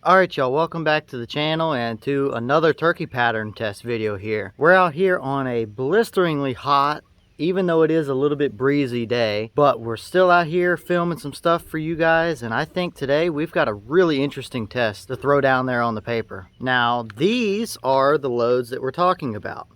Alright y'all, welcome back to the channel and to another turkey pattern test video here. We're out here on a blisteringly hot, even though it is a little bit breezy day, but we're still out here filming some stuff for you guys, and I think today we've got a really interesting test to throw down there on the paper. Now, these are the loads that we're talking about.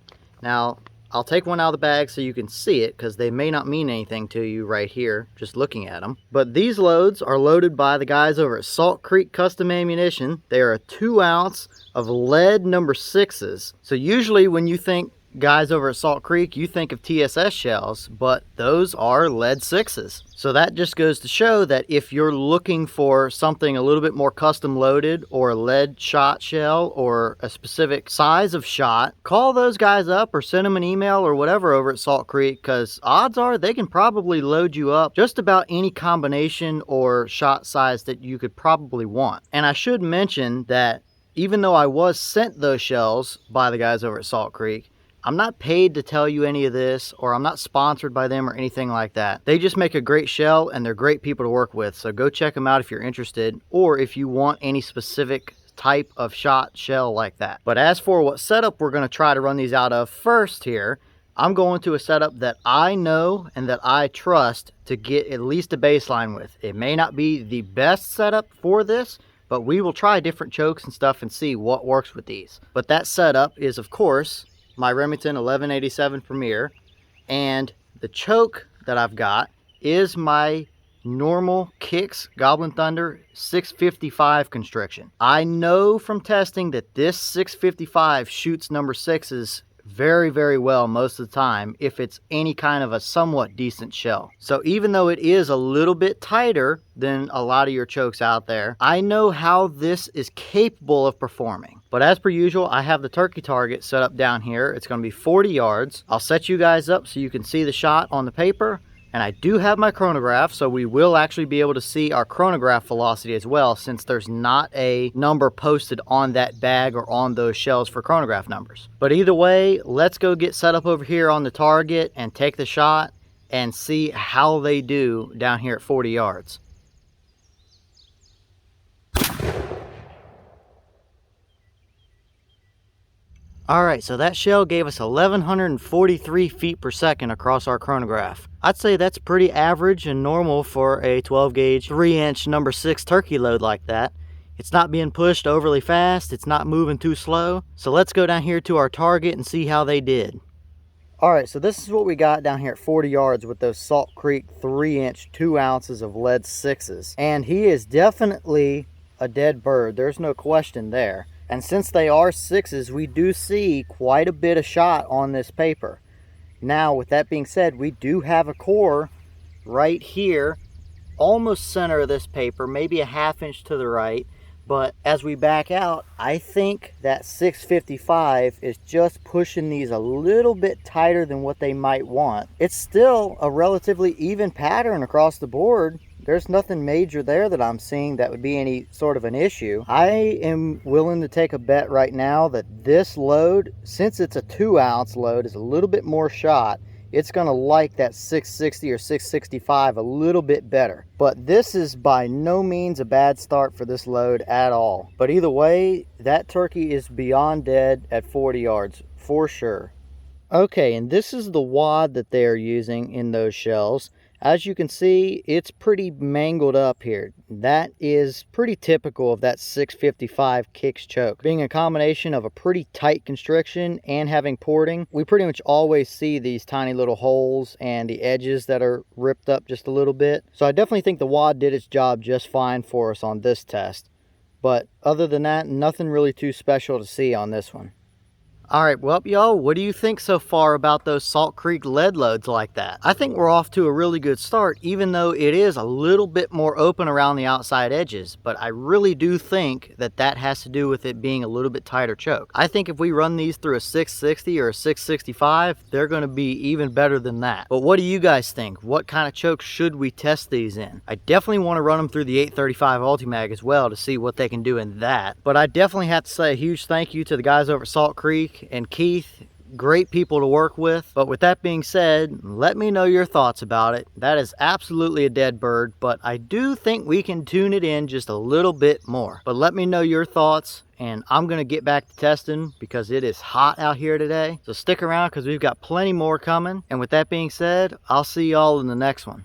Now, I'll take one out of the bag so you can see it, because they may not mean anything to you right here, just looking at them. But these loads are loaded by the guys over at Salt Creek Custom Ammunition. They are a 2 ounce of lead number 6s. So usually when you think guys over at Salt Creek, you think of TSS shells, but those are lead 6s. So that just goes to show that if you're looking for something a little bit more custom loaded, or a lead shot shell, or a specific size of shot, call those guys up or send them an email or whatever over at Salt Creek, because odds are they can probably load you up just about any combination or shot size that you could probably want. And I should mention that even though I was sent those shells by the guys over at Salt Creek, I'm not paid to tell you any of this, or I'm not sponsored by them or anything like that. They just make a great shell and they're great people to work with. So go check them out if you're interested, or if you want any specific type of shot shell like that. But as for what setup we're going to try to run these out of first here, I'm going to a setup that I know and that I trust to get at least a baseline with. It may not be the best setup for this, but we will try different chokes and stuff and see what works with these. But that setup is, of course, my Remington 1187 Premier, and the choke that I've got is my normal Kicks Gobblin Thunder 655 constriction. I know from testing that this 655 shoots number 6s very, very well most of the time if it's any kind of a somewhat decent shell. So even though it is a little bit tighter than a lot of your chokes out there, I know how this is capable of performing. But as per usual, I have the turkey target set up down here. It's going to be 40 yards. I'll set you guys up so you can see the shot on the paper. And I do have my chronograph, so we will actually be able to see our chronograph velocity as well, since there's not a number posted on that bag or on those shells for chronograph numbers. But either way, let's go get set up over here on the target and take the shot and see how they do down here at 40 yards. Alright, so that shell gave us 1143 feet per second across our chronograph. I'd say that's pretty average and normal for a 12 gauge 3-inch number 6 turkey load like that. It's not being pushed overly fast, it's not moving too slow. So let's go down here to our target and see how they did. Alright, so this is what we got down here at 40 yards with those Salt Creek 3-inch 2 ounces of lead 6s. And he is definitely a dead bird, there's no question there. And since they are 6s, we do see quite a bit of shot on this paper. Now, with that being said, we do have a core right here, almost center of this paper, maybe a ½ inch to the right. But as we back out, I think that 655 is just pushing these a little bit tighter than what they might want. It's still a relatively even pattern across the board. There's nothing major there that I'm seeing that would be any sort of an issue. I am willing to take a bet right now that this load, since it's a 2 ounce load, is a little bit more shot. It's going to like that 660 or 665 a little bit better. But this is by no means a bad start for this load at all. But either way, that turkey is beyond dead at 40 yards for sure. Okay, and this is the wad that they are using in those shells. As you can see, it's pretty mangled up here. That is pretty typical of that 655 Kicks choke. Being a combination of a pretty tight constriction and having porting, we pretty much always see these tiny little holes and the edges that are ripped up just a little bit. So I definitely think the wad did its job just fine for us on this test. But other than that, nothing really too special to see on this one. Alright, well y'all, what do you think so far about those Salt Creek lead loads like that? I think we're off to a really good start, even though it is a little bit more open around the outside edges. But I really do think that that has to do with it being a little bit tighter choke. I think if we run these through a 660 or a 665, they're going to be even better than that. But what do you guys think? What kind of choke should we test these in? I definitely want to run them through the 835 Ultimag as well to see what they can do in that. But I definitely have to say a huge thank you to the guys over at Salt Creek and Keith. great people to work with. But with that being said, let me know your thoughts about it. That is absolutely a dead bird, but I do think we can tune it in just a little bit more. But let me know your thoughts, and I'm gonna get back to testing because it is hot out here today. So stick around because we've got plenty more coming. And with that being said, I'll see y'all in the next one.